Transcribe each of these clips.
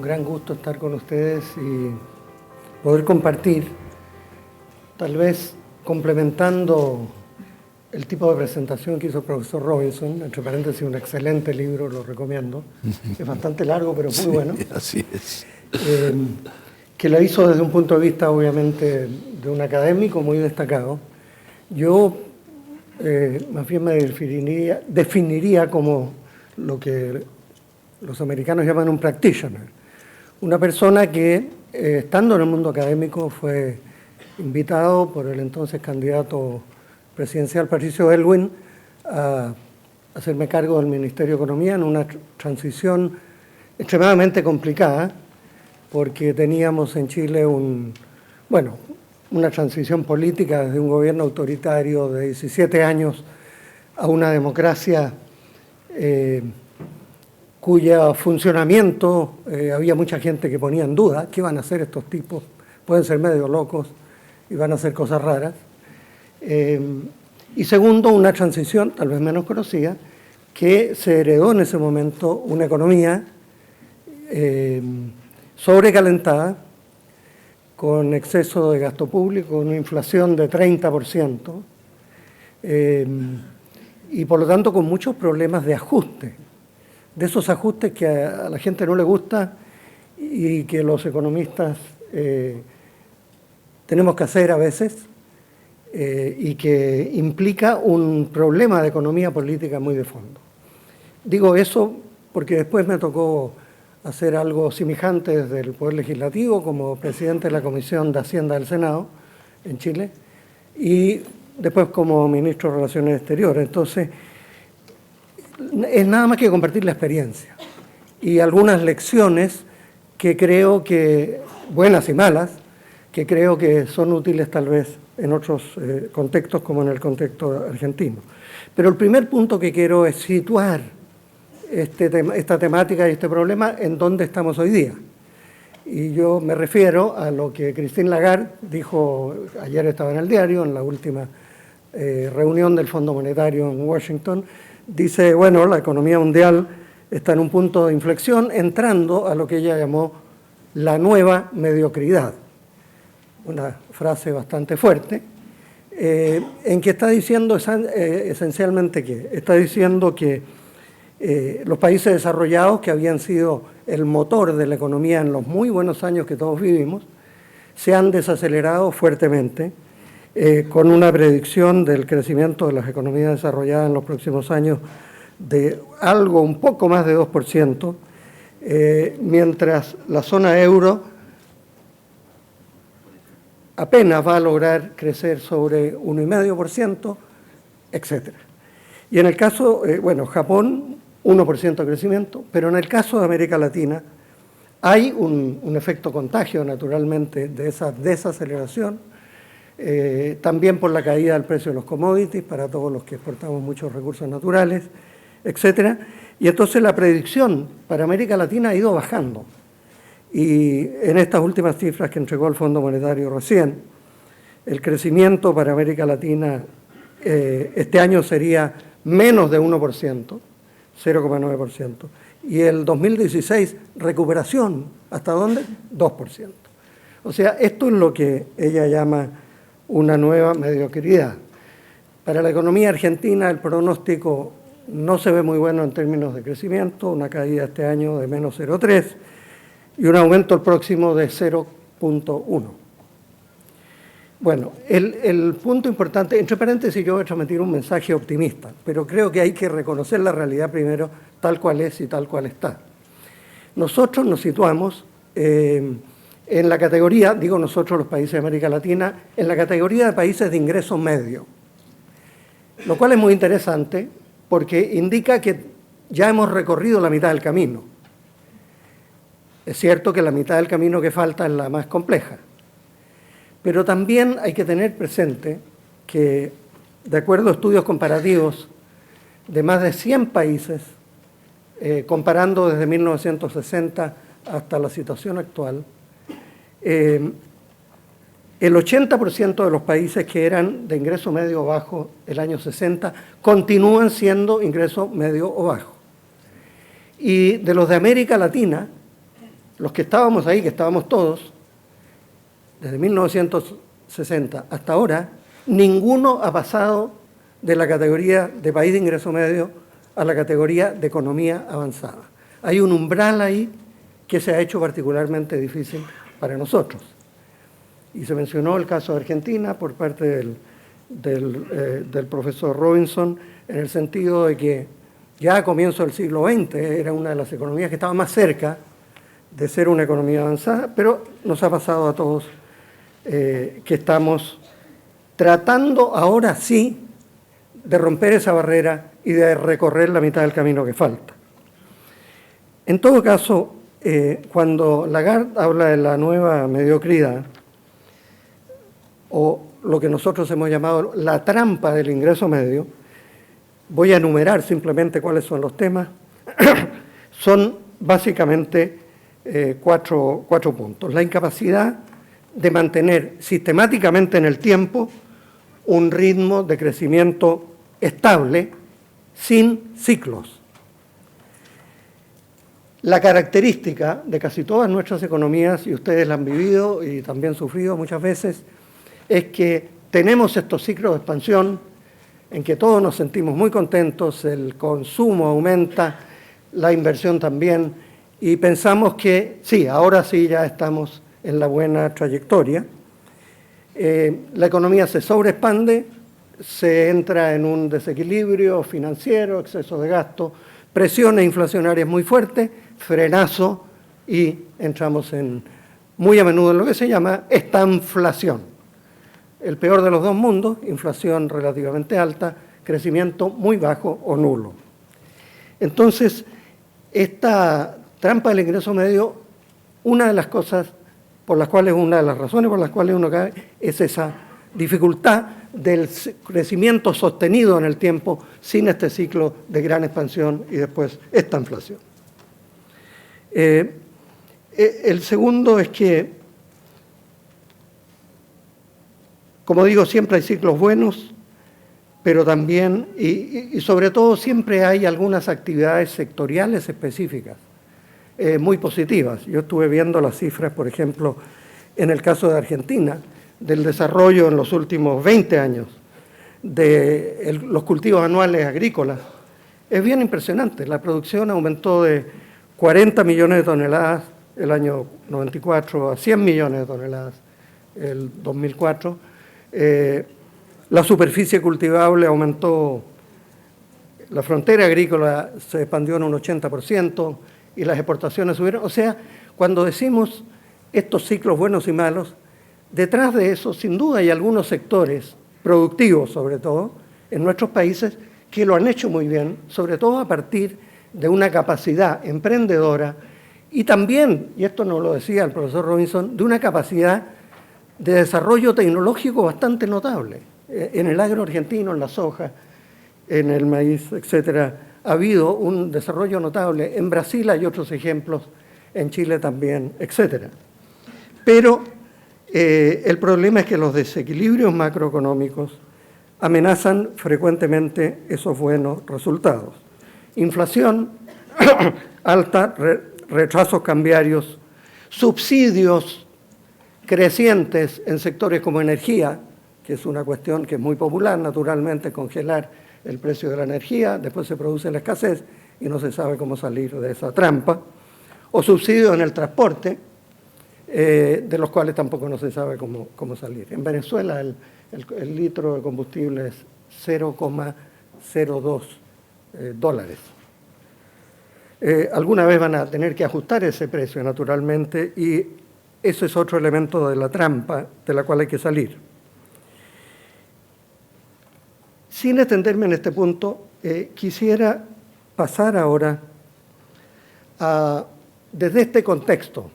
gran gusto estar con ustedes y poder compartir, tal vez complementando el tipo de presentación que hizo el profesor Robinson, entre paréntesis, un excelente libro, lo recomiendo. Es bastante largo, pero muy bueno. Así es. Que lo hizo desde un punto de vista, obviamente, de un académico muy destacado. Yo más bien me definiría como lo que los americanos llaman un practitioner, una persona que, estando en el mundo académico, fue invitado por el entonces candidato presidencial Patricio Aylwin a hacerme cargo del Ministerio de Economía en una transición extremadamente complicada, porque teníamos en Chile una transición política desde un gobierno autoritario de 17 años a una democracia cuyo funcionamiento había mucha gente que ponía en duda. ¿Qué van a hacer estos tipos? Pueden ser medio locos y van a hacer cosas raras. Y segundo, una transición tal vez menos conocida, que se heredó en ese momento una economía sobrecalentada, con exceso de gasto público, una inflación de 30%, y por lo tanto con muchos problemas de ajuste, de esos ajustes que a la gente no le gusta y que los economistas tenemos que hacer a veces, y que implica un problema de economía política muy de fondo. Digo eso porque después me tocó hacer algo semejante desde el Poder Legislativo como presidente de la Comisión de Hacienda del Senado en Chile y después como ministro de Relaciones Exteriores. Entonces, es nada más que compartir la experiencia y algunas lecciones que creo que, buenas y malas, que creo que son útiles tal vez en otros contextos como en el contexto argentino. Pero el primer punto que quiero es situar esta temática y este problema en dónde estamos hoy día. Y yo me refiero a lo que Christine Lagarde dijo, ayer estaba en el diario, en la última reunión del Fondo Monetario en Washington. Dice, bueno, la economía mundial está en un punto de inflexión, entrando a lo que ella llamó la nueva mediocridad. Una frase bastante fuerte, en que está diciendo esencialmente que está diciendo que los países desarrollados, que habían sido el motor de la economía en los muy buenos años que todos vivimos, se han desacelerado fuertemente, con una predicción del crecimiento de las economías desarrolladas en los próximos años de algo un poco más de 2%, mientras la zona euro apenas va a lograr crecer sobre 1,5%, etc. Y en el caso, Japón, 1% de crecimiento, pero en el caso de América Latina hay un efecto contagio, naturalmente, de esa desaceleración, también por la caída del precio de los commodities para todos los que exportamos muchos recursos naturales, etc. Y entonces la predicción para América Latina ha ido bajando. Y en estas últimas cifras que entregó el Fondo Monetario recién, el crecimiento para América Latina este año sería menos de 1%, 0,9%, y el 2016 recuperación, ¿hasta dónde? 2%. O sea, esto es lo que ella llama una nueva mediocridad. Para la economía argentina el pronóstico no se ve muy bueno en términos de crecimiento, una caída este año de menos 0,3%, y un aumento el próximo de 0,1%. Bueno, el punto importante, entre paréntesis yo voy a transmitir un mensaje optimista, pero creo que hay que reconocer la realidad primero tal cual es y tal cual está. Nosotros nos situamos en la categoría, digo nosotros los países de América Latina, en la categoría de países de ingreso medio, lo cual es muy interesante porque indica que ya hemos recorrido la mitad del camino. Es cierto que la mitad del camino que falta es la más compleja, pero también hay que tener presente que, de acuerdo a estudios comparativos de más de 100 países, comparando desde 1960 hasta la situación actual, el 80% de los países que eran de ingreso medio o bajo el año 60 continúan siendo ingreso medio o bajo. Y de los de América Latina, los que estábamos ahí, que estábamos todos, desde 1960 hasta ahora, ninguno ha pasado de la categoría de país de ingreso medio a la categoría de economía avanzada. Hay un umbral ahí que se ha hecho particularmente difícil para nosotros. Y se mencionó el caso de Argentina por parte del profesor Robinson, en el sentido de que ya a comienzos del siglo XX era una de las economías que estaba más cerca de ser una economía avanzada, pero nos ha pasado a todos que estamos tratando ahora sí de romper esa barrera y de recorrer la mitad del camino que falta. En todo caso, cuando Lagarde habla de la nueva mediocridad, o lo que nosotros hemos llamado la trampa del ingreso medio, voy a enumerar simplemente cuáles son los temas. Son básicamente cuatro puntos. La incapacidad de mantener sistemáticamente en el tiempo un ritmo de crecimiento estable, sin ciclos. La característica de casi todas nuestras economías, y ustedes la han vivido y también sufrido muchas veces, es que tenemos estos ciclos de expansión en que todos nos sentimos muy contentos, el consumo aumenta, la inversión también, y pensamos que sí, ahora sí ya estamos en la buena trayectoria. La economía se sobreexpande, se entra en un desequilibrio financiero, exceso de gasto, presiones inflacionarias muy fuertes, frenazo, y entramos muy a menudo en lo que se llama estanflación. El peor de los dos mundos, inflación relativamente alta, crecimiento muy bajo o nulo. Entonces, esta trampa del ingreso medio, una de las cosas por las cuales, una de las razones por las cuales uno cae, es esa dificultad del crecimiento sostenido en el tiempo sin este ciclo de gran expansión y después esta inflación. El segundo es que, como digo, siempre hay ciclos buenos, pero también, y sobre todo, siempre hay algunas actividades sectoriales específicas, muy positivas. Yo estuve viendo las cifras, por ejemplo, en el caso de Argentina, del desarrollo en los últimos 20 años de los cultivos anuales agrícolas. Es bien impresionante. La producción aumentó de 40 millones de toneladas el año 94 a 100 millones de toneladas el 2004. La superficie cultivable aumentó, la frontera agrícola se expandió en un 80% y las exportaciones subieron. O sea, cuando decimos estos ciclos buenos y malos, detrás de eso, sin duda, hay algunos sectores productivos, sobre todo, en nuestros países, que lo han hecho muy bien, sobre todo a partir de una capacidad emprendedora y también, y esto nos lo decía el profesor Robinson, de una capacidad de desarrollo tecnológico bastante notable. En el agro argentino, en la soja, en el maíz, etcétera, ha habido un desarrollo notable. En Brasil hay otros ejemplos, en Chile también, etcétera. Pero el problema es que los desequilibrios macroeconómicos amenazan frecuentemente esos buenos resultados. Inflación alta, retrasos cambiarios, subsidios crecientes en sectores como energía, que es una cuestión que es muy popular, naturalmente, congelar el precio de la energía, después se produce la escasez y no se sabe cómo salir de esa trampa, o subsidios en el transporte, de los cuales tampoco no se sabe cómo salir. En Venezuela el litro de combustible es 0,02 dólares. Alguna vez van a tener que ajustar ese precio, naturalmente, y ese es otro elemento de la trampa de la cual hay que salir. Sin extenderme en este punto, quisiera pasar ahora desde este contexto,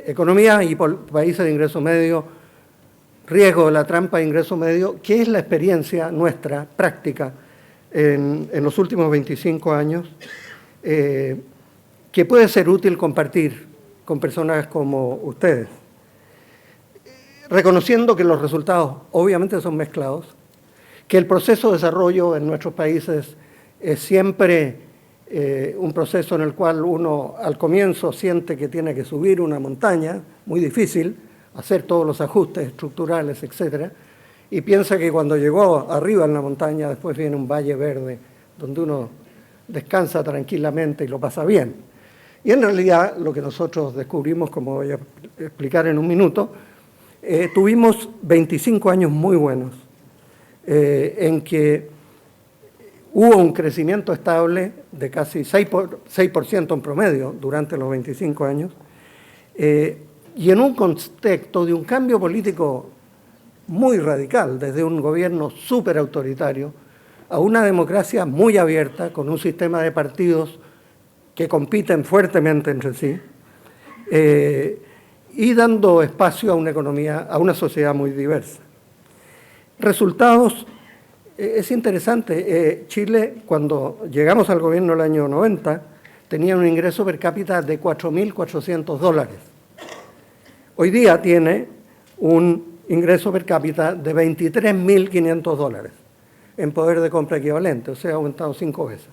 economía y países de ingreso medio, riesgo de la trampa de ingreso medio, ¿qué es la experiencia nuestra, práctica, en los últimos 25 años, que puede ser útil compartir con personas como ustedes? Reconociendo que los resultados obviamente son mezclados, que el proceso de desarrollo en nuestros países es siempre un proceso en el cual uno al comienzo siente que tiene que subir una montaña, muy difícil, hacer todos los ajustes estructurales, etcétera, y piensa que cuando llegó arriba en la montaña después viene un valle verde donde uno descansa tranquilamente y lo pasa bien. Y en realidad lo que nosotros descubrimos, como voy a explicar en un minuto, tuvimos 25 años muy buenos en que hubo un crecimiento estable de casi 6% en promedio durante los 25 años y en un contexto de un cambio político muy radical, desde un gobierno súper autoritario a una democracia muy abierta, con un sistema de partidos que compiten fuertemente entre sí y dando espacio a una economía, a una sociedad muy diversa. Resultados, es interesante, Chile cuando llegamos al gobierno el año 90 tenía un ingreso per cápita de $4.400. Hoy día tiene un ingreso per cápita de $23.500 en poder de compra equivalente, o sea, ha aumentado 5 veces.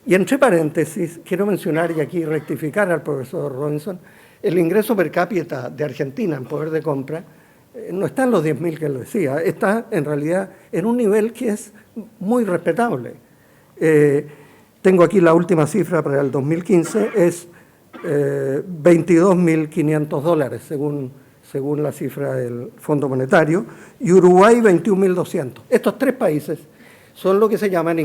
Y entre paréntesis, quiero mencionar y aquí rectificar al profesor Robinson, el ingreso per cápita de Argentina en poder de compra no está en los 10.000 que él decía, está en realidad en un nivel que es muy respetable. Tengo aquí la última cifra para el 2015, es $22.500 según la cifra del Fondo Monetario, y Uruguay 21.200. Estos 3 países son lo que se llaman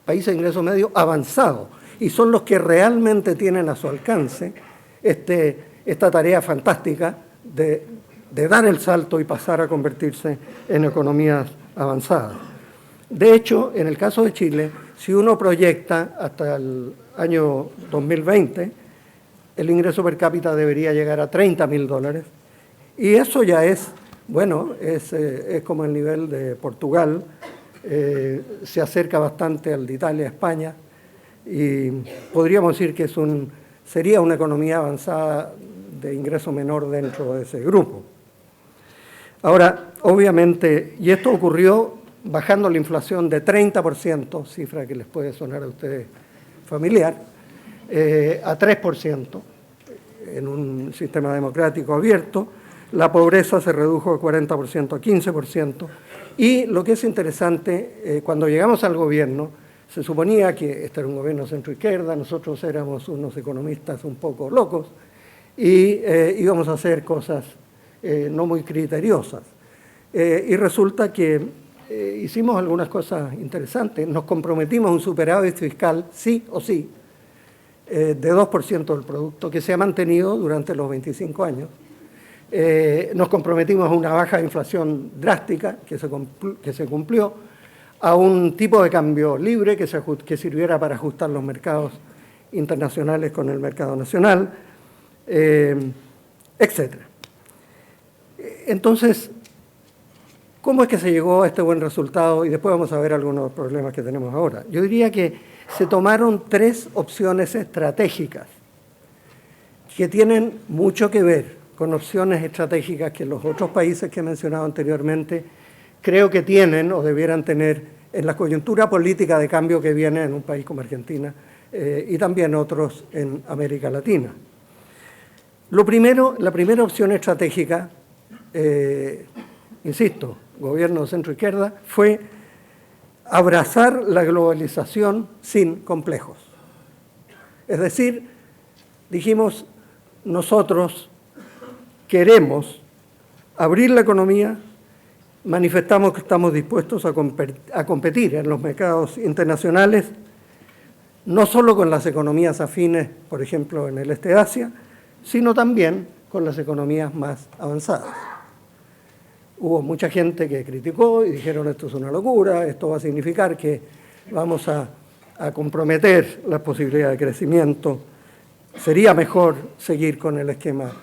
países de ingreso medio avanzado, y son los que realmente tienen a su alcance esta tarea fantástica de dar el salto y pasar a convertirse en economías avanzadas. De hecho, en el caso de Chile, si uno proyecta hasta el año 2020, el ingreso per cápita debería llegar a $30.000, y eso ya es, bueno, es como el nivel de Portugal, se acerca bastante al de Italia, España, y podríamos decir que sería una economía avanzada de ingreso menor dentro de ese grupo. Ahora, obviamente, y esto ocurrió bajando la inflación de 30%, cifra que les puede sonar a ustedes familiar, a 3% en un sistema democrático abierto, la pobreza se redujo de 40% a 15%, y lo que es interesante, cuando llegamos al gobierno, se suponía que este era un gobierno centro-izquierda, nosotros éramos unos economistas un poco locos, y íbamos a hacer cosas no muy criteriosas. Y resulta que hicimos algunas cosas interesantes, nos comprometimos a un superávit fiscal, sí o sí, de 2% del producto, que se ha mantenido durante los 25 años. Nos comprometimos a una baja de inflación drástica, que se cumplió, a un tipo de cambio libre que sirviera para ajustar los mercados internacionales con el mercado nacional, etc. Entonces, ¿cómo es que se llegó a este buen resultado? Y después vamos a ver algunos problemas que tenemos ahora. Yo diría que se tomaron 3 opciones estratégicas que tienen mucho que ver con opciones estratégicas que los otros países que he mencionado anteriormente creo que tienen o debieran tener en la coyuntura política de cambio que viene en un país como Argentina y también otros en América Latina. La primera opción estratégica, insisto, gobierno de centro-izquierda, fue abrazar la globalización sin complejos. Es decir, dijimos, nosotros queremos abrir la economía, manifestamos que estamos dispuestos a competir en los mercados internacionales, no solo con las economías afines, por ejemplo, en el este de Asia, sino también con las economías más avanzadas. Hubo mucha gente que criticó y dijeron esto es una locura, esto va a significar que vamos a comprometer la posibilidad de crecimiento, sería mejor seguir con el esquema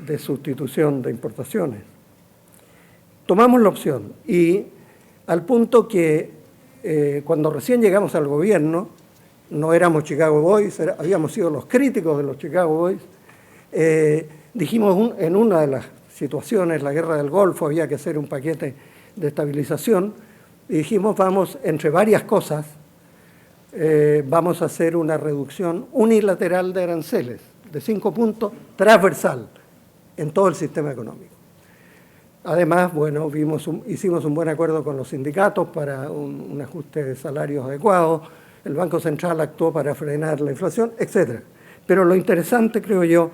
de sustitución de importaciones. Tomamos la opción y al punto que cuando recién llegamos al gobierno, no éramos Chicago Boys, habíamos sido los críticos de los Chicago Boys, dijimos en una de las situaciones, la guerra del Golfo, había que hacer un paquete de estabilización, y dijimos vamos, entre varias cosas, vamos a hacer una reducción unilateral de aranceles de 5 puntos transversal en todo el sistema económico. Además, bueno, hicimos un buen acuerdo con los sindicatos para un ajuste de salarios adecuado, el Banco Central actuó para frenar la inflación, etc. Pero lo interesante, creo yo,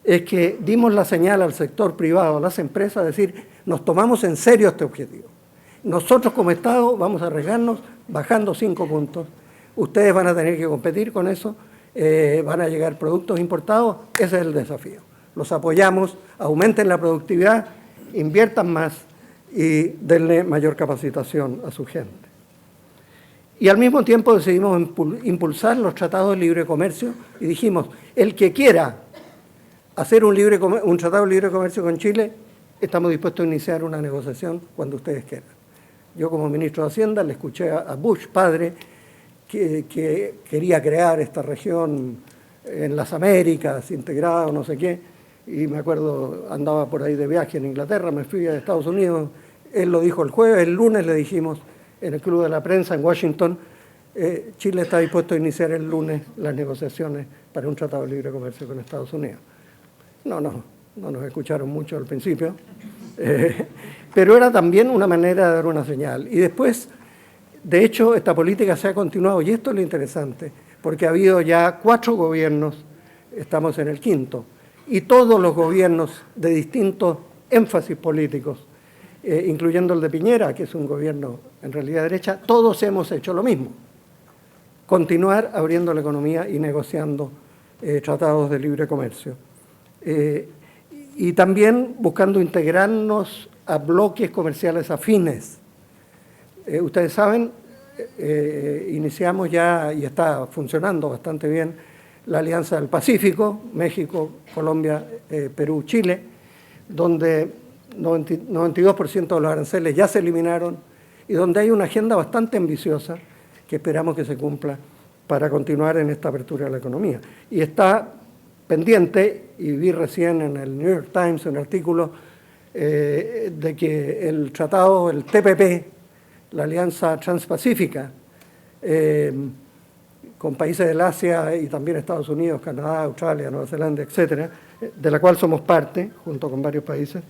es que dimos la señal al sector privado, a las empresas, de decir, nos tomamos en serio este objetivo. Nosotros como Estado vamos a arriesgarnos bajando 5 puntos. Ustedes van a tener que competir con eso, van a llegar productos importados, ese es el desafío. Los apoyamos, aumenten la productividad, inviertan más y denle mayor capacitación a su gente. Y al mismo tiempo decidimos impulsar los tratados de libre comercio y dijimos, el que quiera hacer un tratado de libre comercio con Chile, estamos dispuestos a iniciar una negociación cuando ustedes quieran. Yo como ministro de Hacienda le escuché a Bush, padre, que quería crear esta región en las Américas, integrada o no sé qué, y me acuerdo, andaba por ahí de viaje en Inglaterra, me fui a Estados Unidos, él lo dijo el jueves, el lunes le dijimos en el Club de la Prensa en Washington, Chile está dispuesto a iniciar el lunes las negociaciones para un tratado de libre comercio con Estados Unidos. No nos escucharon mucho al principio, pero era también una manera de dar una señal. Y después, de hecho, esta política se ha continuado, y esto es lo interesante, porque ha habido ya 4 gobiernos, estamos en el 5º, y todos los gobiernos de distintos énfasis políticos, incluyendo el de Piñera, que es un gobierno en realidad de derecha, todos hemos hecho lo mismo. Continuar abriendo la economía y negociando tratados de libre comercio. Y también buscando integrarnos a bloques comerciales afines. Ustedes saben, iniciamos ya, y está funcionando bastante bien, la Alianza del Pacífico, México, Colombia, Perú, Chile, donde 92% de los aranceles ya se eliminaron y donde hay una agenda bastante ambiciosa que esperamos que se cumpla para continuar en esta apertura de la economía. Y está pendiente, y vi recién en el New York Times un artículo de que el tratado, el TPP, la Alianza Transpacífica, con países del Asia y también Estados Unidos, Canadá, Australia, Nueva Zelanda, etcétera, de la cual somos parte, junto con varios países,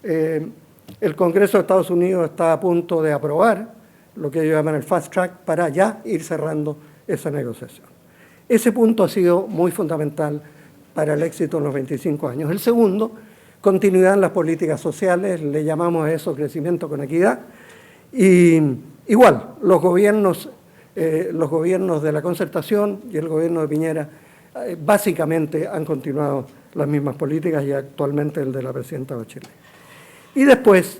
el Congreso de Estados Unidos está a punto de aprobar lo que ellos llaman el fast track para ya ir cerrando esa negociación. Ese punto ha sido muy fundamental para el éxito en los 25 años. El segundo, continuidad en las políticas sociales, le llamamos a eso crecimiento con equidad. Y igual, los gobiernos de la Concertación y el gobierno de Piñera básicamente han continuado las mismas políticas y actualmente el de la presidenta Bachelet. Y después,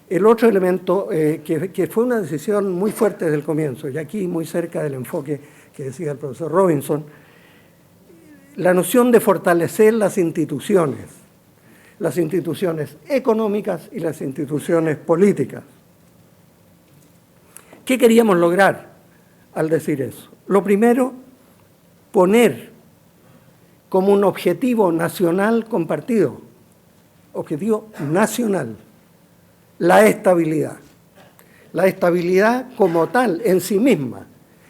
el otro elemento que fue una decisión muy fuerte desde el comienzo, y aquí muy cerca del enfoque que decía el profesor Robinson, la noción de fortalecer las instituciones económicas y las instituciones políticas. ¿Qué queríamos lograr al decir eso? Lo primero, poner como un objetivo nacional compartido, objetivo nacional, la estabilidad. La estabilidad como tal, en sí misma,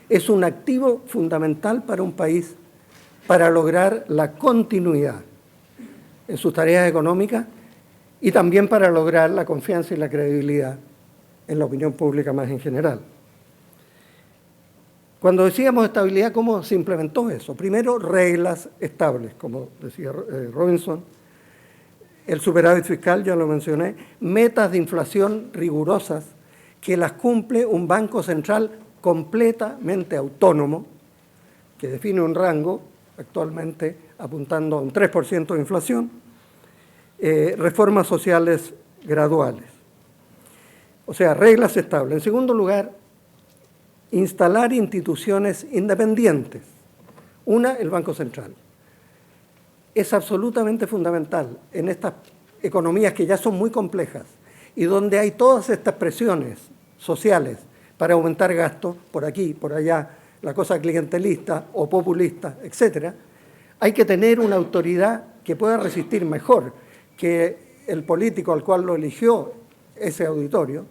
es un activo fundamental para un país para lograr la continuidad en sus tareas económicas y también para lograr la confianza y la credibilidad en la opinión pública más en general. Cuando decíamos estabilidad, ¿cómo se implementó eso? Primero, reglas estables, como decía Robinson, el superávit fiscal, ya lo mencioné, metas de inflación rigurosas que las cumple un Banco Central completamente autónomo, que define un rango, actualmente apuntando a un 3% de inflación, reformas sociales graduales. O sea, reglas estables. En segundo lugar, instalar instituciones independientes. Una, el Banco Central. Es absolutamente fundamental en estas economías que ya son muy complejas y donde hay todas estas presiones sociales para aumentar gastos, por aquí, por allá, la cosa clientelista o populista, etcétera, hay que tener una autoridad que pueda resistir mejor que el político al cual lo eligió ese auditorio,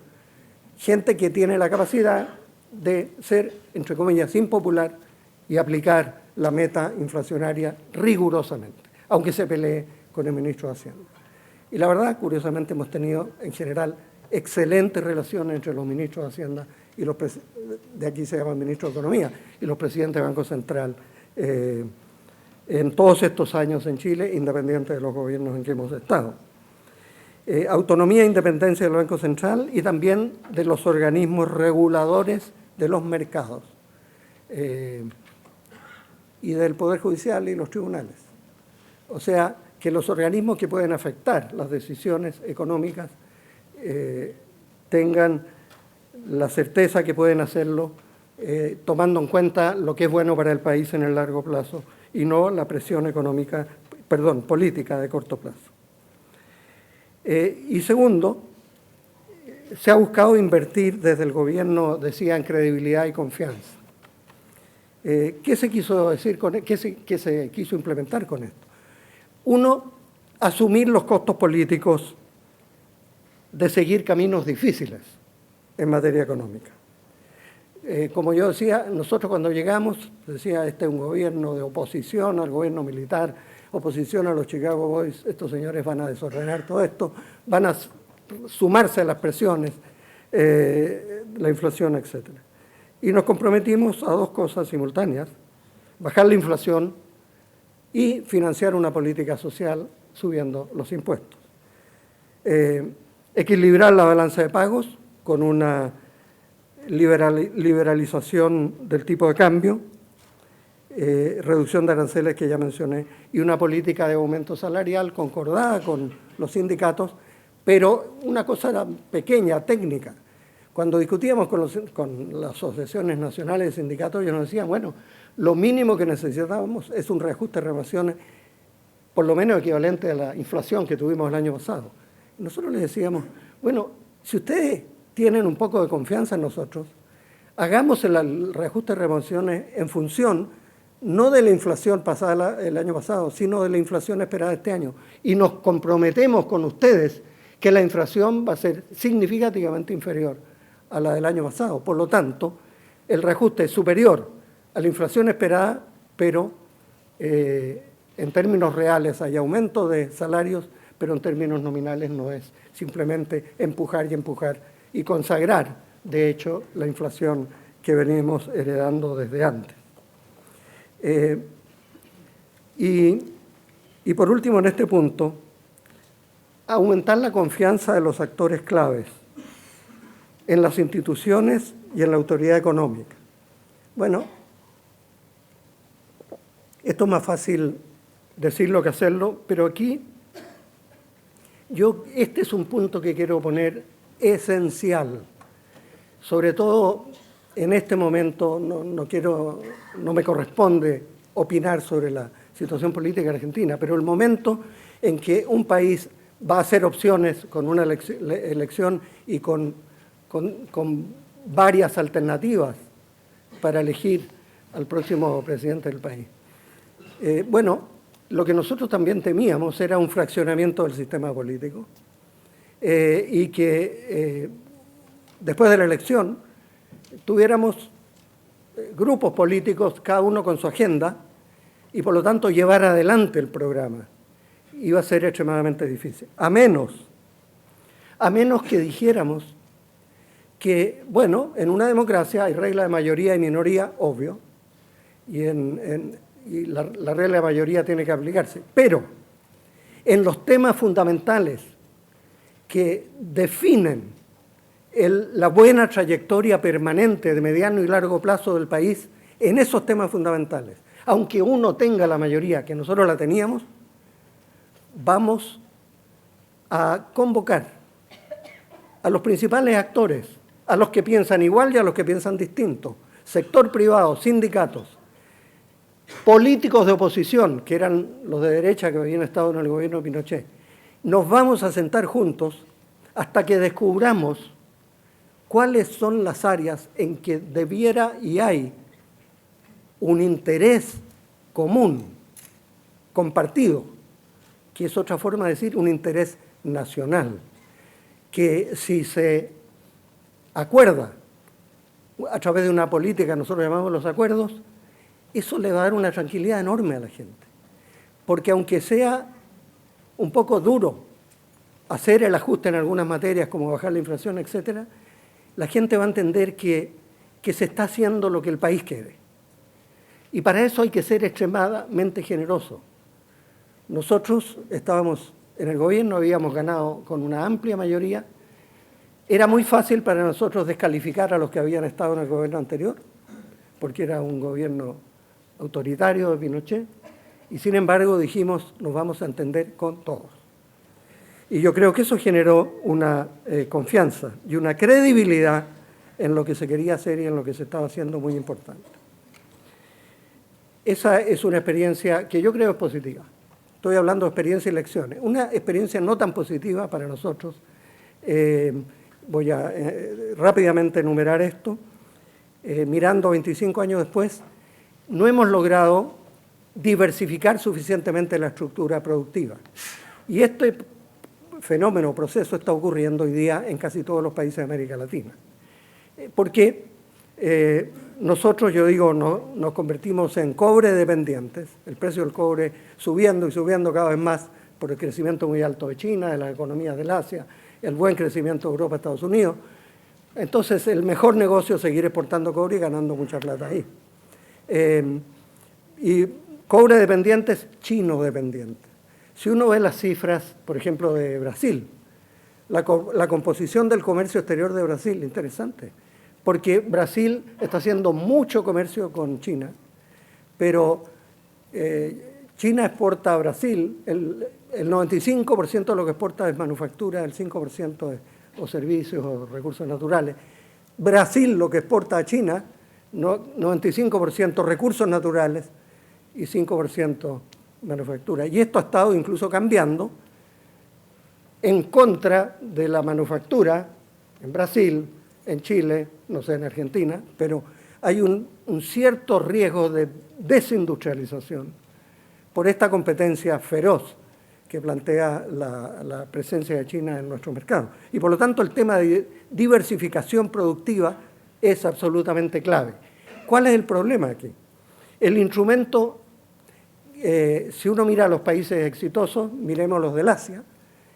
gente que tiene la capacidad de ser, entre comillas, impopular y aplicar la meta inflacionaria rigurosamente, aunque se pelee con el ministro de Hacienda. Y la verdad, curiosamente, hemos tenido en general excelentes relaciones entre los ministros de Hacienda y los de aquí se llaman ministros de Economía y los presidentes del Banco Central en todos estos años en Chile, independiente de los gobiernos en que hemos estado. Autonomía e independencia del Banco Central y también de los organismos reguladores de los mercados y del Poder Judicial y los tribunales. O sea, que los organismos que pueden afectar las decisiones económicas tengan la certeza que pueden hacerlo tomando en cuenta lo que es bueno para el país en el largo plazo y no la presión política de corto plazo. Y segundo, se ha buscado invertir desde el gobierno, decía, en credibilidad y confianza. ¿Qué se quiso decir con qué se quiso implementar con esto? Uno, asumir los costos políticos de seguir caminos difíciles en materia económica. Como yo decía, nosotros cuando llegamos, decía, este es un gobierno de oposición al gobierno militar, oposición a los Chicago Boys, estos señores van a desordenar todo esto, van a sumarse a las presiones, la inflación, etc. Y nos comprometimos a dos cosas simultáneas, bajar la inflación y financiar una política social subiendo los impuestos. Equilibrar la balanza de pagos con una liberalización del tipo de cambio, reducción de aranceles que ya mencioné, y una política de aumento salarial concordada con los sindicatos, pero una cosa pequeña, técnica. Cuando discutíamos con las asociaciones nacionales de sindicatos, ellos nos decían, bueno, lo mínimo que necesitábamos es un reajuste de remuneraciones, por lo menos equivalente a la inflación que tuvimos el año pasado. Y nosotros les decíamos, bueno, si ustedes tienen un poco de confianza en nosotros, hagamos el reajuste de remuneraciones en función no de la inflación pasada el año pasado, sino de la inflación esperada este año. Y nos comprometemos con ustedes que la inflación va a ser significativamente inferior a la del año pasado. Por lo tanto, el reajuste es superior a la inflación esperada, pero en términos reales hay aumento de salarios, pero en términos nominales no es simplemente empujar y consagrar, de hecho, la inflación que venimos heredando desde antes. Y por último, en este punto, aumentar la confianza de los actores claves en las instituciones y en la autoridad económica. Bueno, esto es más fácil decirlo que hacerlo, pero aquí este es un punto que quiero poner esencial, sobre todo en este momento. No me corresponde opinar sobre la situación política en Argentina, pero el momento en que un país va a hacer opciones con una elección y con varias alternativas para elegir al próximo presidente del país. Bueno, lo que nosotros también temíamos era un fraccionamiento del sistema político y que después de la elección tuviéramos grupos políticos, cada uno con su agenda, y por lo tanto llevar adelante el programa. Iba a ser extremadamente difícil, a menos que dijéramos que, bueno, en una democracia hay regla de mayoría y minoría, obvio, y la regla de mayoría tiene que aplicarse, pero en los temas fundamentales que definen la buena trayectoria permanente de mediano y largo plazo del país, en esos temas fundamentales, aunque uno tenga la mayoría, que nosotros la teníamos, vamos a convocar a los principales actores, a los que piensan igual y a los que piensan distinto, sector privado, sindicatos, políticos de oposición, que eran los de derecha que habían estado en el gobierno de Pinochet. Nos vamos a sentar juntos hasta que descubramos cuáles son las áreas en que debiera y hay un interés común, compartido, que es otra forma de decir un interés nacional, que si se acuerda a través de una política, nosotros llamamos los acuerdos, eso le va a dar una tranquilidad enorme a la gente. Porque aunque sea un poco duro hacer el ajuste en algunas materias, como bajar la inflación, etcétera, la gente va a entender que se está haciendo lo que el país quiere. Y para eso hay que ser extremadamente generoso. Nosotros estábamos en el gobierno, habíamos ganado con una amplia mayoría. Era muy fácil para nosotros descalificar a los que habían estado en el gobierno anterior, porque era un gobierno autoritario de Pinochet, y sin embargo dijimos, nos vamos a entender con todos. Y yo creo que eso generó una confianza y una credibilidad en lo que se quería hacer y en lo que se estaba haciendo muy importante. Esa es una experiencia que yo creo es positiva. Estoy hablando de experiencia y lecciones. Una experiencia no tan positiva para nosotros, voy a rápidamente enumerar esto. Mirando 25 años después, no hemos logrado diversificar suficientemente la estructura productiva. Y este fenómeno o proceso está ocurriendo hoy día en casi todos los países de América Latina. Porque nosotros, yo digo, nos convertimos en cobre dependientes, el precio del cobre subiendo y subiendo cada vez más por el crecimiento muy alto de China, de las economías del Asia, el buen crecimiento de Europa, Estados Unidos. Entonces, el mejor negocio es seguir exportando cobre y ganando mucha plata ahí. Y cobre dependientes, chino dependientes. Si uno ve las cifras, por ejemplo, de Brasil, la composición del comercio exterior de Brasil, interesante, porque Brasil está haciendo mucho comercio con China, pero China exporta a Brasil, el 95% de lo que exporta es manufactura, el 5% es o servicios o recursos naturales. Brasil lo que exporta a China, 95% recursos naturales y 5% manufactura. Y esto ha estado incluso cambiando en contra de la manufactura en Brasil, en Chile, no sé, en Argentina, pero hay un cierto riesgo de desindustrialización por esta competencia feroz que plantea la presencia de China en nuestro mercado. Y por lo tanto el tema de diversificación productiva es absolutamente clave. ¿Cuál es el problema aquí? El instrumento, si uno mira a los países exitosos, miremos los del Asia,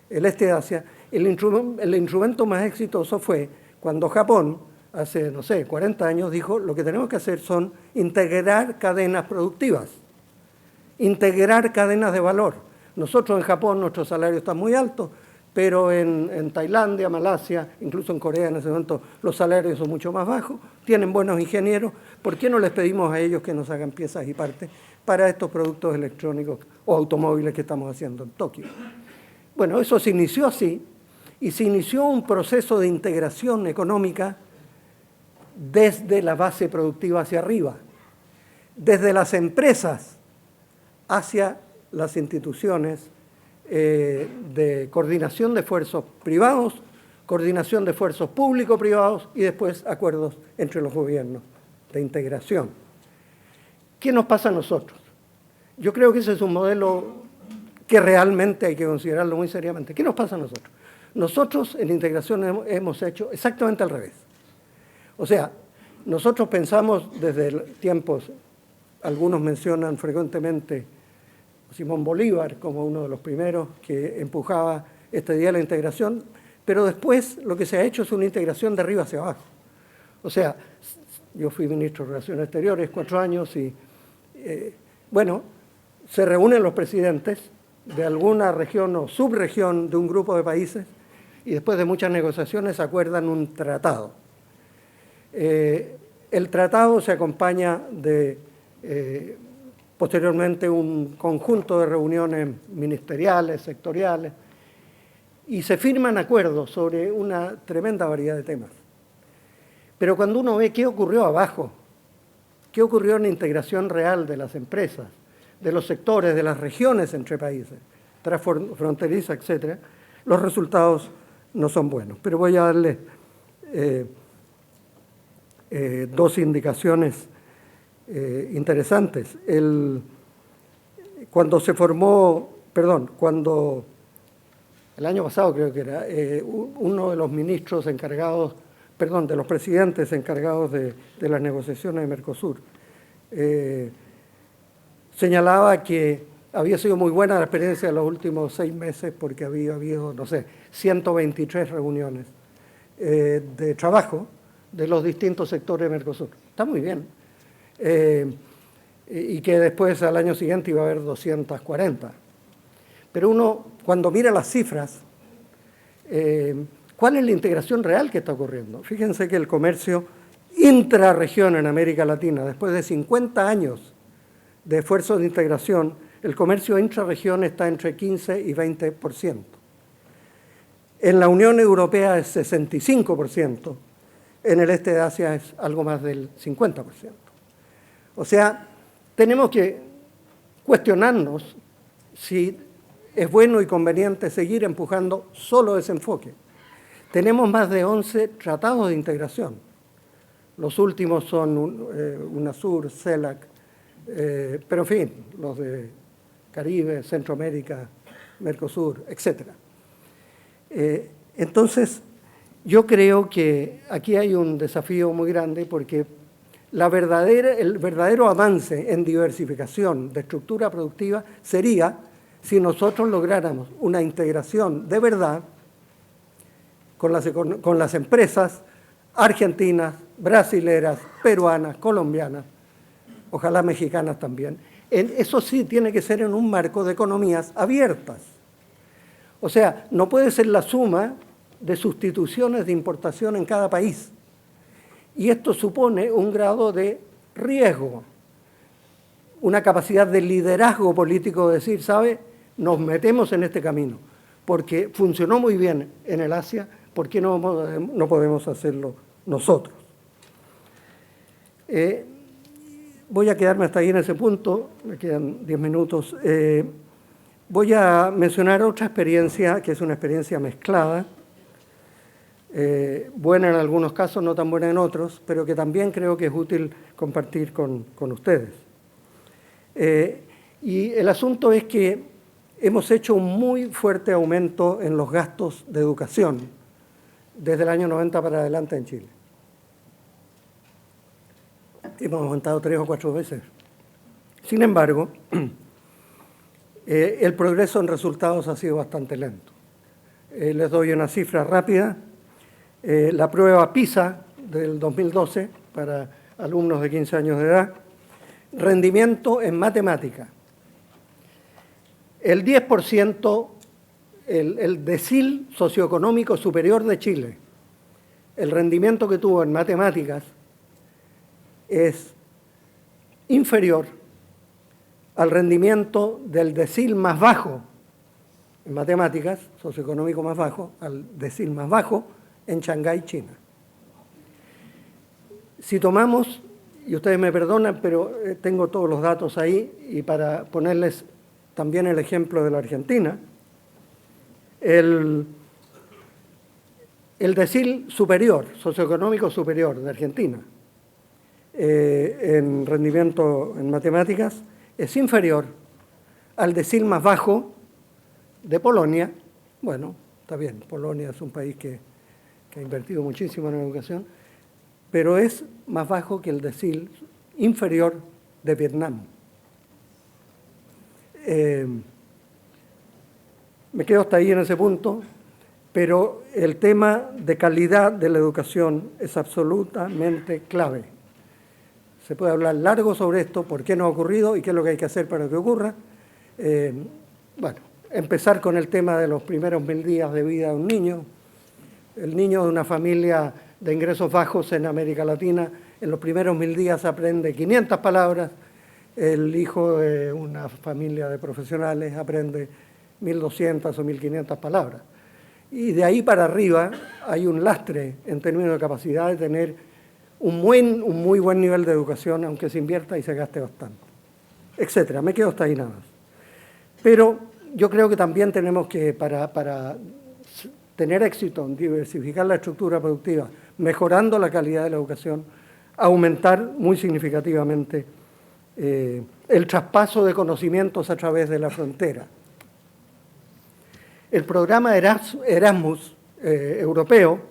el este de Asia, el instrumento más exitoso fue cuando Japón, hace, no sé, 40 años, dijo, lo que tenemos que hacer son integrar cadenas productivas, integrar cadenas de valor. Nosotros en Japón, nuestros salarios están muy altos, pero en Tailandia, Malasia, incluso en Corea en ese momento, los salarios son mucho más bajos, tienen buenos ingenieros. ¿Por qué no les pedimos a ellos que nos hagan piezas y partes para estos productos electrónicos o automóviles que estamos haciendo en Tokio? Bueno, eso se inició así, y se inició un proceso de integración económica desde la base productiva hacia arriba, desde las empresas hacia las instituciones de coordinación de esfuerzos privados, coordinación de esfuerzos público-privados y después acuerdos entre los gobiernos de integración. ¿Qué nos pasa a nosotros? Yo creo que ese es un modelo que realmente hay que considerarlo muy seriamente. ¿Qué nos pasa a nosotros? Nosotros en integración hemos hecho exactamente al revés. O sea, nosotros pensamos desde tiempos, algunos mencionan frecuentemente a Simón Bolívar como uno de los primeros que empujaba esta idea de la integración, pero después lo que se ha hecho es una integración de arriba hacia abajo. O sea, yo fui ministro de Relaciones Exteriores 4 años y, bueno, se reúnen los presidentes de alguna región o subregión de un grupo de países y después de muchas negociaciones acuerdan un tratado. El tratado se acompaña de posteriormente un conjunto de reuniones ministeriales, sectoriales, y se firman acuerdos sobre una tremenda variedad de temas. Pero cuando uno ve qué ocurrió abajo, qué ocurrió en la integración real de las empresas, de los sectores, de las regiones entre países, transfronteriza, etc., los resultados no son buenos. Pero voy a darles dos indicaciones interesantes. Cuando el año pasado creo que era, uno de los ministros encargados perdón, de los presidentes encargados de las negociaciones de Mercosur, señalaba que había sido muy buena la experiencia de los últimos 6 meses porque había habido, no sé, 123 reuniones de trabajo de los distintos sectores de Mercosur. Está muy bien. Y que después al año siguiente iba a haber 240. Pero uno, cuando mira las cifras, ¿cuál es la integración real que está ocurriendo? Fíjense que el comercio intrarregión en América Latina, después de 50 años de esfuerzos de integración, el comercio intrarregión está entre 15 y 20%. En la Unión Europea es 65%, en el este de Asia es algo más del 50%. O sea, tenemos que cuestionarnos si es bueno y conveniente seguir empujando solo ese enfoque. Tenemos más de 11 tratados de integración. Los últimos son UNASUR, CELAC, pero en fin, los de Caribe, Centroamérica, Mercosur, etc. Entonces, yo creo que aquí hay un desafío muy grande porque el verdadero avance en diversificación de estructura productiva sería si nosotros lográramos una integración de verdad con las empresas argentinas, brasileras, peruanas, colombianas, ojalá mexicanas también. Eso sí tiene que ser en un marco de economías abiertas. O sea, no puede ser la suma de sustituciones de importación en cada país. Y esto supone un grado de riesgo, una capacidad de liderazgo político de decir, ¿sabe? Nos metemos en este camino, porque funcionó muy bien en el Asia, ¿por qué no podemos hacerlo nosotros? Voy a quedarme hasta ahí en ese punto, me quedan 10 minutos. Voy a mencionar otra experiencia, que es una experiencia mezclada, buena en algunos casos, no tan buena en otros, pero que también creo que es útil compartir con ustedes. Y el asunto es que hemos hecho un muy fuerte aumento en los gastos de educación desde el año 90 para adelante en Chile. Hemos aumentado 3 o 4 veces. Sin embargo, el progreso en resultados ha sido bastante lento. Les doy una cifra rápida. La prueba PISA del 2012 para alumnos de 15 años de edad, rendimiento en matemática. El 10%, el decil socioeconómico superior de Chile, el rendimiento que tuvo en matemáticas es inferior al rendimiento del decil más bajo en matemáticas, socioeconómico más bajo, al decil más bajo en Shanghái, China. Si tomamos, y ustedes me perdonan, pero tengo todos los datos ahí, y para ponerles también el ejemplo de la Argentina, el decil superior, socioeconómico superior de Argentina, en rendimiento en matemáticas, es inferior al decil más bajo de Polonia. Bueno, está bien, Polonia es un país que ha invertido muchísimo en educación, pero es más bajo que el decil inferior de Vietnam. Me quedo hasta ahí en ese punto, pero el tema de calidad de la educación es absolutamente clave. Se puede hablar largo sobre esto, por qué no ha ocurrido y qué es lo que hay que hacer para que ocurra. Bueno, empezar con el tema de los primeros 1000 días de vida de un niño. El niño de una familia de ingresos bajos en América Latina, en los primeros 1000 días aprende 500 palabras. El hijo de una familia de profesionales aprende 1200 o 1500 palabras. Y de ahí para arriba hay un lastre en términos de capacidad de tener un muy buen nivel de educación, aunque se invierta y se gaste bastante, etcétera. Me quedo hasta ahí nada más. Pero yo creo que también tenemos que, para tener éxito en diversificar la estructura productiva, mejorando la calidad de la educación, aumentar muy significativamente el traspaso de conocimientos a través de la frontera. El programa Erasmus europeo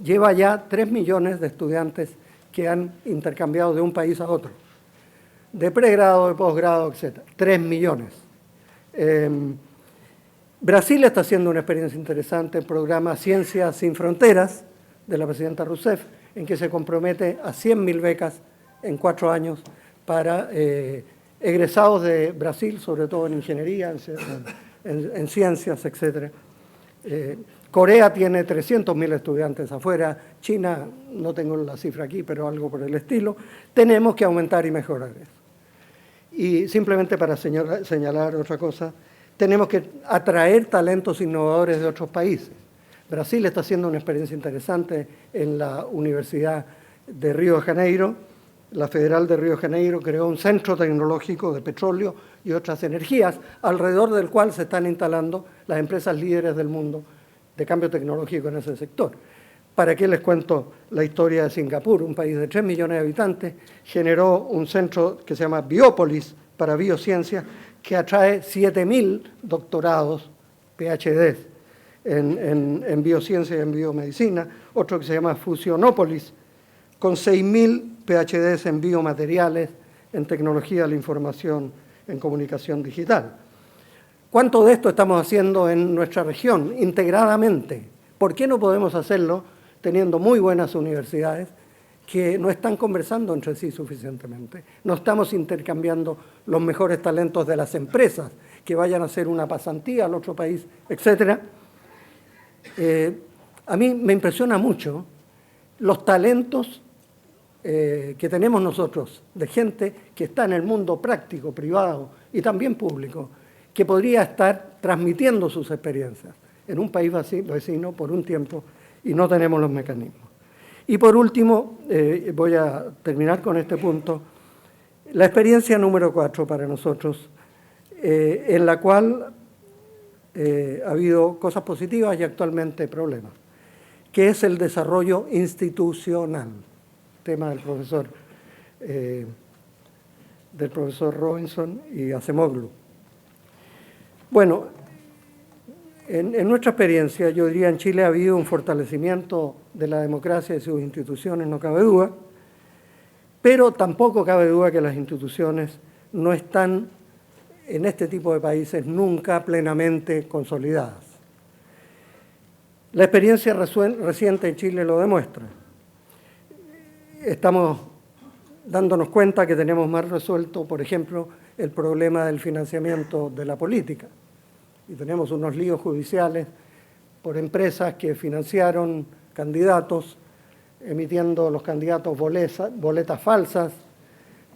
lleva ya 3 millones de estudiantes que han intercambiado de un país a otro, de pregrado, de posgrado, etc. 3 millones. Brasil está haciendo una experiencia interesante, el programa Ciencias sin Fronteras de la presidenta Rousseff, en que se compromete a 100.000 becas en 4 años para egresados de Brasil, sobre todo en ingeniería, en ciencias, etc. Corea tiene 300.000 estudiantes afuera, China, no tengo la cifra aquí, pero algo por el estilo. Tenemos que aumentar y mejorar eso. Y simplemente para señalar otra cosa, tenemos que atraer talentos innovadores de otros países. Brasil está haciendo una experiencia interesante en la Universidad de Río de Janeiro. La Federal de Río de Janeiro creó un centro tecnológico de petróleo y otras energías, alrededor del cual se están instalando las empresas líderes del mundo de cambio tecnológico en ese sector. ¿Para qué les cuento la historia de Singapur? Un país de 3 millones de habitantes generó un centro que se llama Biópolis para biociencia, que atrae 7.000 doctorados, PhDs, en biociencia y en biomedicina. Otro que se llama Fusionópolis, con 6.000 PhDs en biomateriales, en tecnología de la información, en comunicación digital. ¿Cuánto de esto estamos haciendo en nuestra región, integradamente? ¿Por qué no podemos hacerlo teniendo muy buenas universidades que no están conversando entre sí suficientemente? No estamos intercambiando los mejores talentos de las empresas que vayan a hacer una pasantía al otro país, etc. A mí me impresiona mucho los talentos que tenemos nosotros, de gente que está en el mundo práctico, privado y también público, que podría estar transmitiendo sus experiencias en un país vecino por un tiempo y no tenemos los mecanismos. Y por último, voy a terminar con este punto, la experiencia número 4 para nosotros, en la cual ha habido cosas positivas y actualmente problemas, que es el desarrollo institucional, tema del profesor Robinson y Acemoglu. Bueno, en nuestra experiencia, yo diría, en Chile ha habido un fortalecimiento de la democracia y sus instituciones, no cabe duda, pero tampoco cabe duda que las instituciones no están en este tipo de países nunca plenamente consolidadas. La experiencia reciente en Chile lo demuestra. Estamos dándonos cuenta que tenemos más resuelto, por ejemplo, el problema del financiamiento de la política. Y tenemos unos líos judiciales por empresas que financiaron candidatos, emitiendo los candidatos boletas falsas,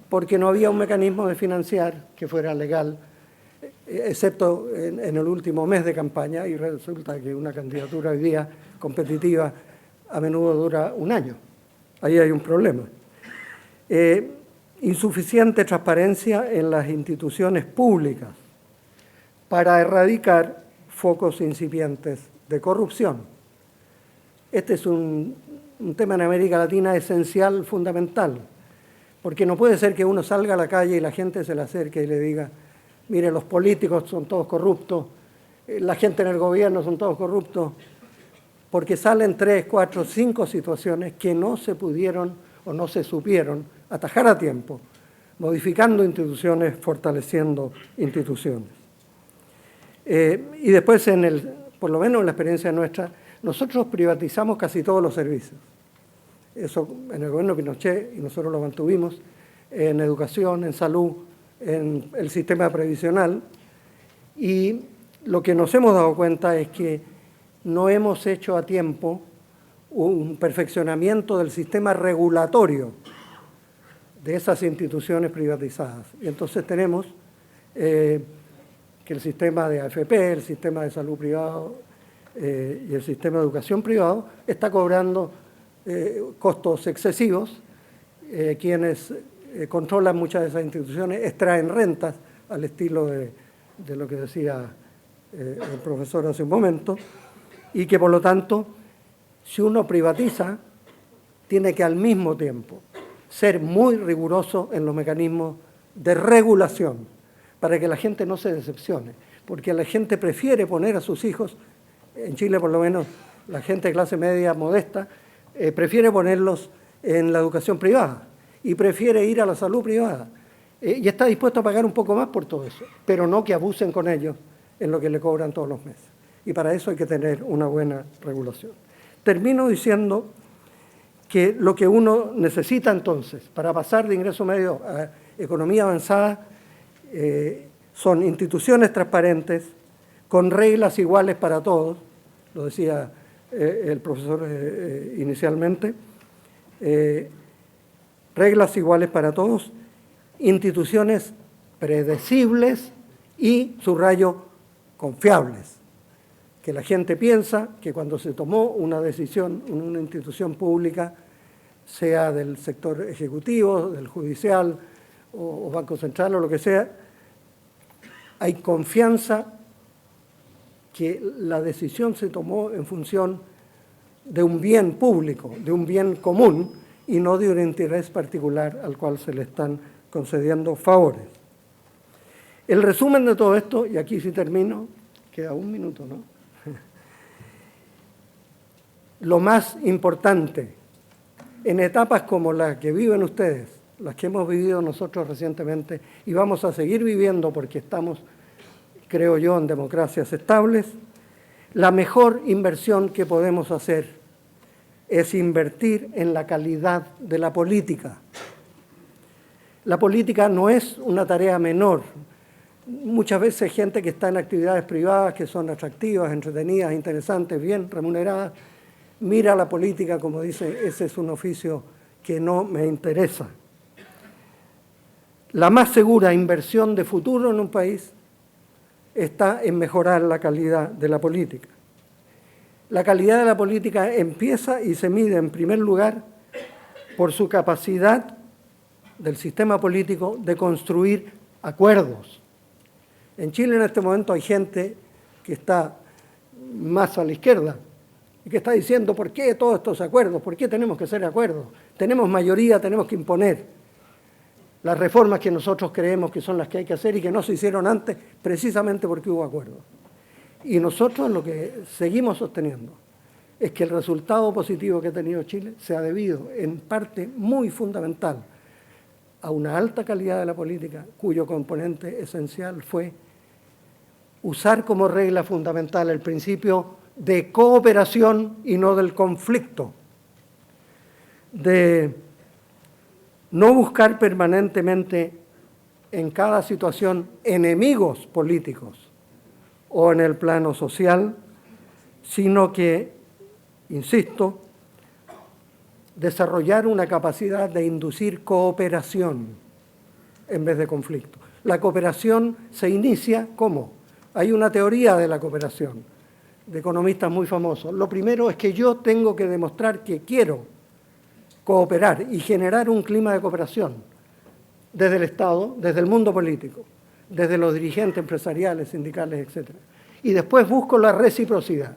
porque no había un mecanismo de financiar que fuera legal, excepto en el último mes de campaña, y resulta que una candidatura hoy día competitiva a menudo dura un año. Ahí hay un problema. Insuficiente transparencia en las instituciones públicas para erradicar focos incipientes de corrupción. Este es un tema en América Latina esencial, fundamental, porque no puede ser que uno salga a la calle y la gente se le acerque y le diga, mire, los políticos son todos corruptos, la gente en el gobierno son todos corruptos, porque salen 3, 4, 5 situaciones que no se pudieron o no se supieron atajar a tiempo, modificando instituciones, fortaleciendo instituciones. Y después, por lo menos en la experiencia nuestra, nosotros privatizamos casi todos los servicios. Eso en el gobierno de Pinochet, y nosotros lo mantuvimos, en educación, en salud, en el sistema previsional. Y lo que nos hemos dado cuenta es que no hemos hecho a tiempo un perfeccionamiento del sistema regulatorio de esas instituciones privatizadas. Y entonces tenemos que el sistema de AFP, el sistema de salud privado y el sistema de educación privado está cobrando costos excesivos. Quienes controlan muchas de esas instituciones extraen rentas al estilo de lo que decía el profesor hace un momento, y que por lo tanto, si uno privatiza, tiene que al mismo tiempo ser muy riguroso en los mecanismos de regulación para que la gente no se decepcione, porque la gente prefiere poner a sus hijos, en Chile por lo menos la gente de clase media modesta, prefiere ponerlos en la educación privada y prefiere ir a la salud privada. Y está dispuesto a pagar un poco más por todo eso, pero no que abusen con ellos en lo que le cobran todos los meses. Y para eso hay que tener una buena regulación. Termino diciendo que lo que uno necesita entonces para pasar de ingreso medio a economía avanzada son instituciones transparentes, con reglas iguales para todos, lo decía el profesor inicialmente, reglas iguales para todos, instituciones predecibles y, subrayo, confiables. Que la gente piensa que cuando se tomó una decisión en una institución pública, sea del sector ejecutivo, del judicial o Banco Central o lo que sea, hay confianza que la decisión se tomó en función de un bien público, de un bien común y no de un interés particular al cual se le están concediendo favores. El resumen de todo esto, y aquí sí termino, queda un minuto, ¿no? Lo más importante en etapas como las que viven ustedes, las que hemos vivido nosotros recientemente y vamos a seguir viviendo porque estamos, creo yo, en democracias estables, la mejor inversión que podemos hacer es invertir en la calidad de la política. La política no es una tarea menor. Muchas veces gente que está en actividades privadas que son atractivas, entretenidas, interesantes, bien remuneradas, mira la política como dice, ese es un oficio que no me interesa. La más segura inversión de futuro en un país está en mejorar la calidad de la política. La calidad de la política empieza y se mide en primer lugar por su capacidad del sistema político de construir acuerdos. En Chile en este momento hay gente que está más a la izquierda y que está diciendo ¿por qué todos estos acuerdos? ¿Por qué tenemos que hacer acuerdos? Tenemos mayoría, tenemos que imponer las reformas que nosotros creemos que son las que hay que hacer y que no se hicieron antes precisamente porque hubo acuerdos. Y nosotros lo que seguimos sosteniendo es que el resultado positivo que ha tenido Chile se ha debido en parte muy fundamental a una alta calidad de la política cuyo componente esencial fue usar como regla fundamental el principio de cooperación y no del conflicto, de no buscar permanentemente en cada situación enemigos políticos o en el plano social, sino que, insisto, desarrollar una capacidad de inducir cooperación en vez de conflicto. La cooperación se inicia, ¿cómo? Hay una teoría de la cooperación, de economistas muy famosos. Lo primero es que yo tengo que demostrar que quiero cooperar y generar un clima de cooperación desde el Estado, desde el mundo político, desde los dirigentes empresariales, sindicales, etc. Y después busco la reciprocidad.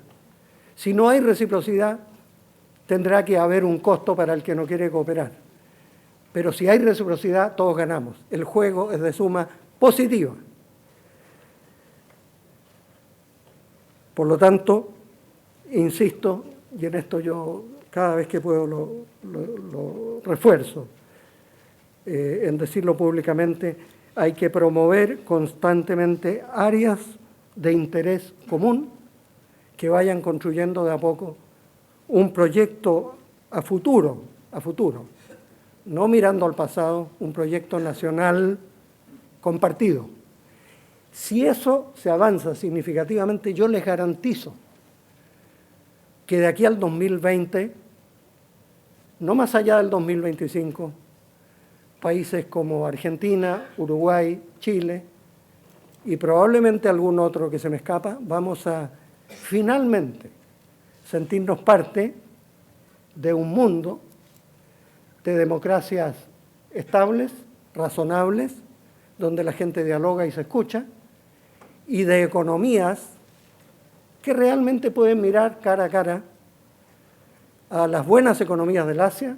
Si no hay reciprocidad, tendrá que haber un costo para el que no quiere cooperar. Pero si hay reciprocidad, todos ganamos. El juego es de suma positiva. Por lo tanto, insisto, y en esto yo cada vez que puedo lo refuerzo, en decirlo públicamente, hay que promover constantemente áreas de interés común que vayan construyendo de a poco un proyecto a futuro, no mirando al pasado, un proyecto nacional compartido. Si eso se avanza significativamente, yo les garantizo que de aquí al 2020, no más allá del 2025, países como Argentina, Uruguay, Chile y probablemente algún otro que se me escapa, vamos a finalmente sentirnos parte de un mundo de democracias estables, razonables, donde la gente dialoga y se escucha, y de economías que realmente pueden mirar cara a cara a las buenas economías del Asia,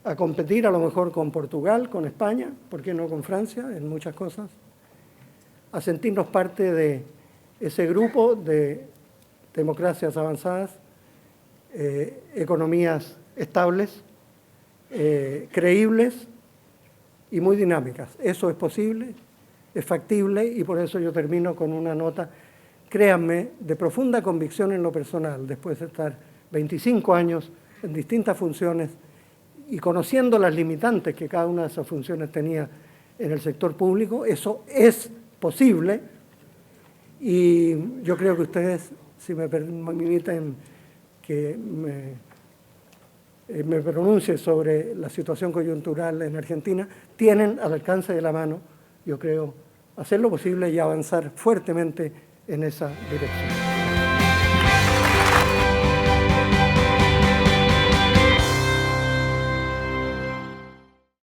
a competir a lo mejor con Portugal, con España, ¿por qué no con Francia en muchas cosas? A sentirnos parte de ese grupo de democracias avanzadas economías estables, creíbles y muy dinámicas. Eso es posible, es factible, y por eso yo termino con una nota, créanme, de profunda convicción en lo personal, después de estar 25 años en distintas funciones y conociendo las limitantes que cada una de esas funciones tenía en el sector público. Eso es posible, y yo creo que ustedes, si me permiten que me pronuncie sobre la situación coyuntural en Argentina, tienen al alcance de la mano, yo creo, hacer lo posible y avanzar fuertemente en esa dirección.